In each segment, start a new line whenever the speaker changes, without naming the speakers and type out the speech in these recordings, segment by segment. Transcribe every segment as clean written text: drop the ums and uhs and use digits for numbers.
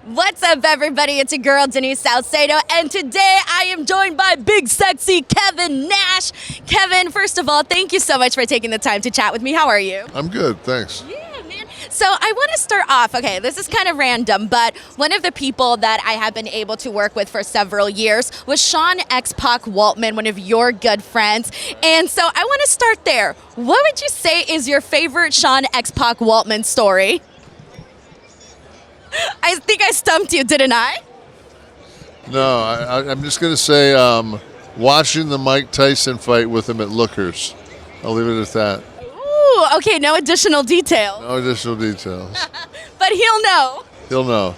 What's up, everybody? It's your girl, Denise Salcedo, and today I am joined by big, sexy Kevin Nash. Kevin, first of all, thank you so much for taking the time to chat with me. How are you?
I'm good, thanks.
Yeah, man. So I want to start off, okay, this is kind of random, but one of the people that I have been able to work with for several years was Sean X-Pac Waltman, one of your good friends. And so I want to start there. What would you say is your favorite Sean X-Pac Waltman story? I think I stumped you, didn't I?
No, I'm just going to say watching the Mike Tyson fight with him at Lookers. I'll leave it at that.
Ooh, okay, no additional details.
No additional details.
But he'll know.
He'll know.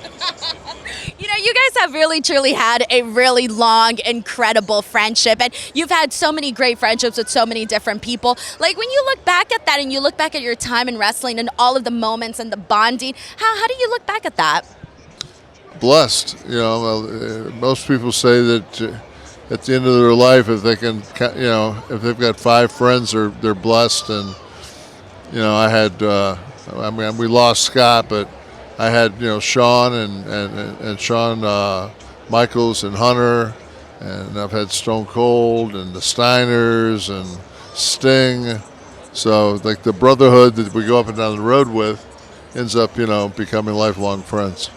You know, you guys have really, truly had a really long, incredible friendship, and you've had so many great friendships with so many different people. Like, when you look back at that and you look back at your time in wrestling and all of the moments and the bonding, how do you look back at that?
Blessed. You know, most people say that at the end of their life, if they can, you know, if they've got 5 friends, they're blessed. And you know, I had, I mean, we lost Scott, but I had, you know, Shawn and Shawn Michaels and Hunter, and I've had Stone Cold and the Steiners and Sting. So like the brotherhood that we go up and down the road with ends up, you know, becoming lifelong friends.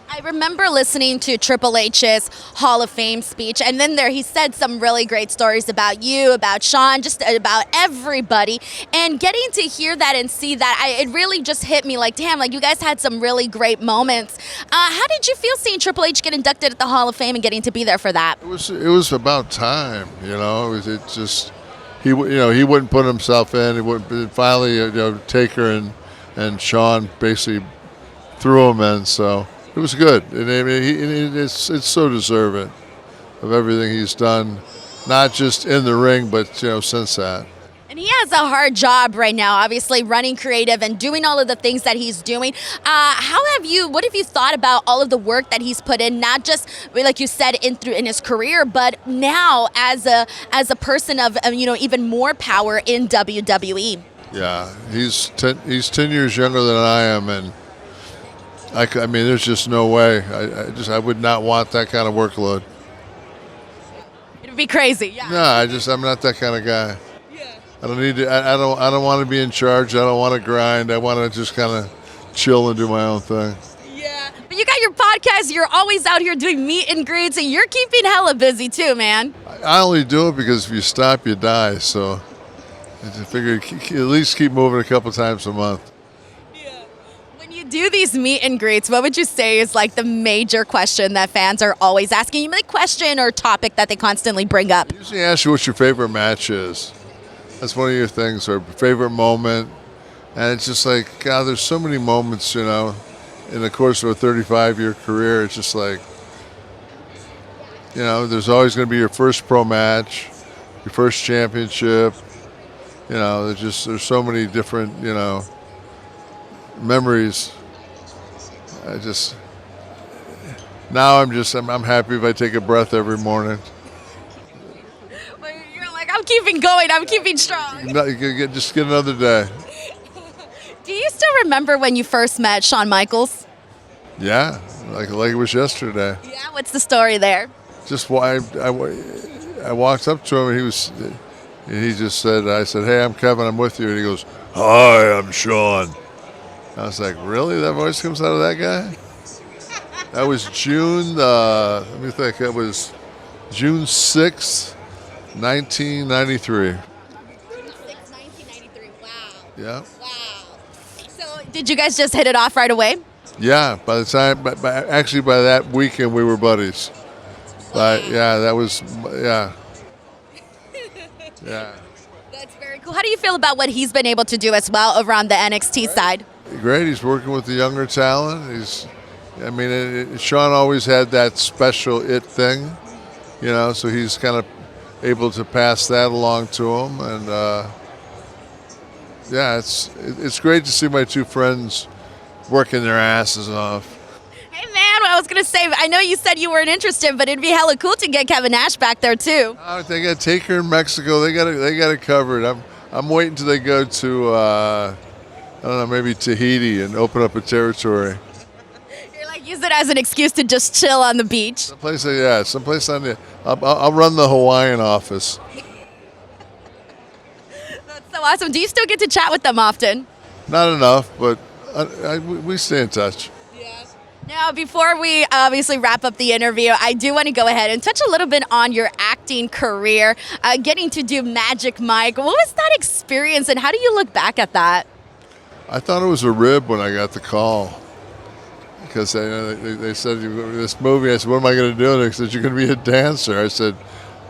I remember listening to Triple H's Hall of Fame speech, and then he said some really great stories about you, about Sean, just about everybody. And getting to hear that and see that, it really just hit me like, damn, like you guys had some really great moments. How did you feel seeing Triple H get inducted at the Hall of Fame and getting to be there for that?
It was about time, you know. It just he wouldn't put himself in. He wouldn't. Finally, you know, Taker and Sean basically threw him in. So. It was good, and I mean, it's so deserving of everything he's done, not just in the ring, but you know, since that.
And he has a hard job right now, obviously running creative and doing all of the things that he's doing. What have you thought about all of the work that he's put in, not just like you said in his career, but now as a person of you know, even more power in WWE?
Yeah, he's 10 years younger than I am, and. I mean, there's just no way. I would not want that kind of workload.
It'd be crazy. Yeah.
No, I'm not that kind of guy. Yeah. I don't need to. I don't want to be in charge. I don't want to grind. I want to just kind of chill and do my own thing.
Yeah. But you got your podcast. You're always out here doing meet and greets, and you're keeping hella busy too, man.
I only do it because if you stop, you die. So I just figure at least keep moving a couple times a month.
Do these meet and greets, what would you say is like the major question that fans are always asking you, like question or topic that they constantly bring up?
I usually ask you what your favorite match is. That's one of your things, or favorite moment. And it's just like, God, there's so many moments, you know, in the course of a 35-year career. It's just like, you know, there's always going to be your first pro match, your first championship. You know, there's so many different, you know, memories. I'm happy if I take a breath every morning.
Well, you're like, I'm keeping going, I'm keeping strong.
Just get another day.
Do you still remember when you first met Shawn Michaels?
Yeah, like it was yesterday.
Yeah, what's the story there?
Just why I walked up to him and he just said, I said, hey, I'm Kevin, I'm with you. And he goes, hi, I'm Shawn. I was like, really? That voice comes out of that guy? That was June, let me think, it was June 6th, 1993.
June 6th, 1993, wow.
Yeah.
Wow. So did you guys just hit it off right away?
Yeah, by the time, actually by that weekend we were buddies. But yeah, that was, yeah. Yeah.
That's very cool. How do you feel about what he's been able to do as well over on the NXT side?
Great. He's working with the younger talent. Sean always had that special it thing, you know, so he's kind of able to pass that along to him. And, yeah, it's great to see my two friends working their asses off.
Hey, man, I was going to say, I know you said you weren't interested, but it'd be hella cool to get Kevin Nash back there, too.
They got Taker in Mexico. They got it covered. I'm waiting till they go to, I don't know, maybe Tahiti and open up a territory.
You're like, Use it as an excuse to just chill on the beach.
Someplace on the. I'll run the Hawaiian office.
That's so awesome. Do you still get to chat with them often?
Not enough, but we stay in touch.
Now, before we obviously wrap up the interview, I do want to go ahead and touch a little bit on your acting career, getting to do Magic Mike. What was that experience, and how do you look back at that?
I thought it was a rib when I got the call. Because they said, this movie, I said, what am I going to do? And they said, you're going to be a dancer. I said,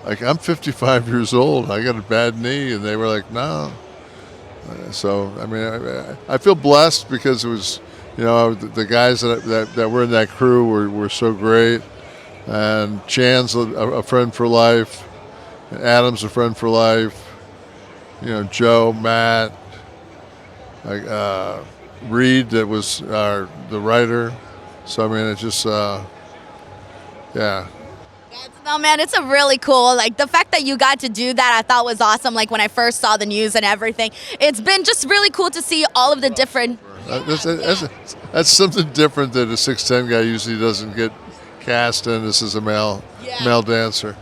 I'm 55 years old. I got a bad knee. And they were like, no. So, I mean, I feel blessed because it was, the guys that were in that crew were so great. And Chan's a friend for life. And Adam's a friend for life. Joe, Matt, Reed, that was the writer. So, I mean, it's just, yeah.
No, man, it's a really cool, the fact that you got to do that, I thought was awesome, when I first saw the news and everything. It's been just really cool to see all of the different...
That's something different that a 6'10" guy usually doesn't get cast in. This is a male dancer.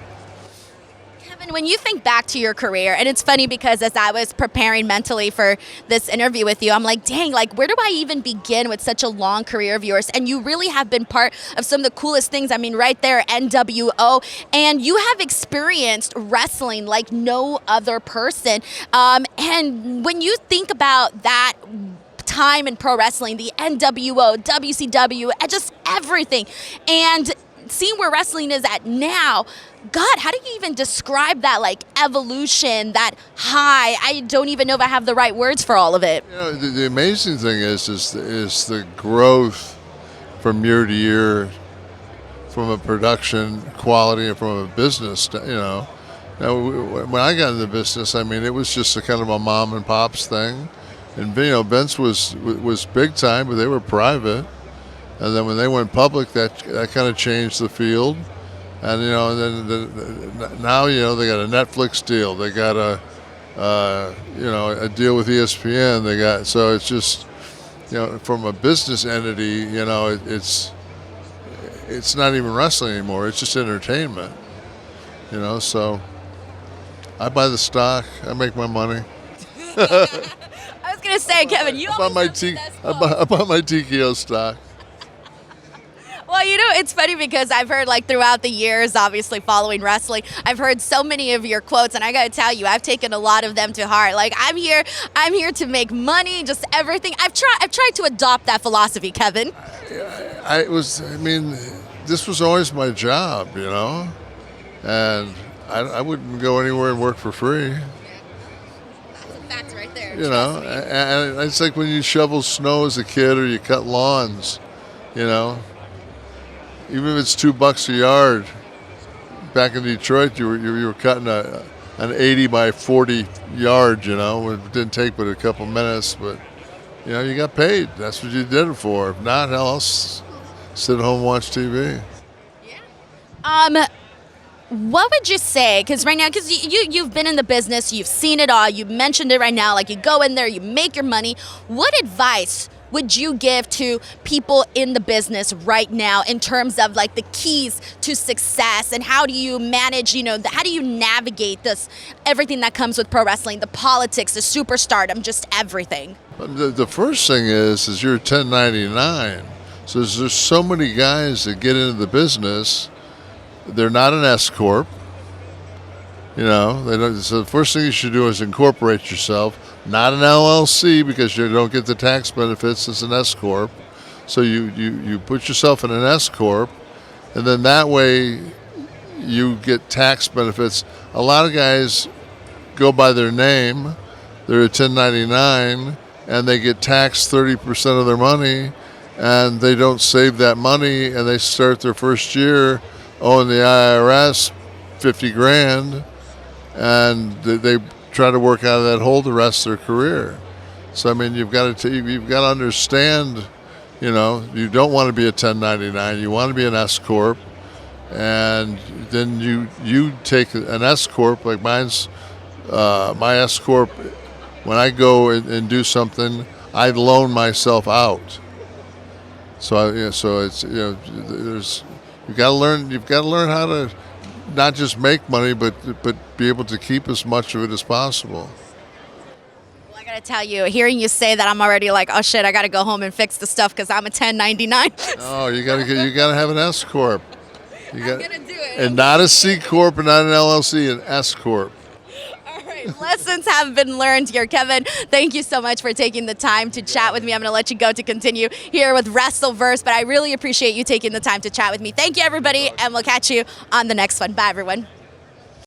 When you think back to your career, and it's funny because as I was preparing mentally for this interview with you, I'm like, dang, where do I even begin with such a long career of yours? And you really have been part of some of the coolest things. I mean, right there, NWO, and you have experienced wrestling like no other person. And when you think about that time in pro wrestling, the NWO, WCW, and just everything, and seeing where wrestling is at now, God, how do you even describe that, evolution, that high? I don't even know if I have the right words for all of it.
The amazing thing is the growth from year to year, from a production quality and from a business. Now, when I got in the business, I mean, it was just a kind of a mom and pop's thing, and Vince was big time, but they were private. And then when they went public, that kind of changed the field. And and then now they got a Netflix deal, they got a deal with ESPN, they got, so it's just from a business entity, it's not even wrestling anymore, it's just entertainment, so I buy the stock, I make my money.
I was gonna say, Kevin, I bought my
TKO stock.
Well, it's funny because I've heard throughout the years, obviously following wrestling, I've heard so many of your quotes, and I got to tell you, I've taken a lot of them to heart. I'm here to make money, just everything. I've tried to adopt that philosophy, Kevin.
This was always my job, and I wouldn't go anywhere and work for free.
That's a fact right there.
And it's like when you shovel snow as a kid or you cut lawns, even if it's $2 a yard. Back in Detroit, you were cutting an 80 by 40 yard. It didn't take but a couple minutes, but you got paid. That's what you did it for. If not, hell, I'll sit at home and watch TV.
Yeah. What would you say? Because right now, you've been in the business, you've seen it all. You mentioned it right now. You go in there, you make your money. What advice would you give to people in the business right now in terms of the keys to success, and how do you manage, how do you navigate this, everything that comes with pro wrestling, the politics, the superstardom, just everything?
The first thing is you're 1099. So there's so many guys that get into the business, they're not an S corp. They don't. So the first thing you should do is incorporate yourself. Not an LLC, because you don't get the tax benefits as an S corp. So you put yourself in an S corp, and then that way you get tax benefits. A lot of guys go by their name. They're a 1099, and they get taxed 30% of their money, and they don't save that money, and they start their first year owing the IRS 50 grand, and they try to work out of that hole the rest of their career. So you've got to understand, you don't want to be a 1099. You want to be an S corp, and then you take an S corp like mine's. My S corp, when I go and do something, I loan myself out. So it's there's you've got to learn how to not just make money, but be able to keep as much of it as possible.
Well, I gotta tell you, hearing you say that, I'm already like, oh shit, I gotta go home and fix the stuff because I'm a 1099.
Oh, you gotta have an S corp.
I'm gonna do it.
And not a C corp and not an LLC, an S corp.
All right, lessons have been learned here. Kevin, thank you so much for taking the time to chat with me. I'm going to let you go to continue here with Wrestleverse, but I really appreciate you taking the time to chat with me. Thank you, everybody, and we'll catch you on the next one. Bye, everyone.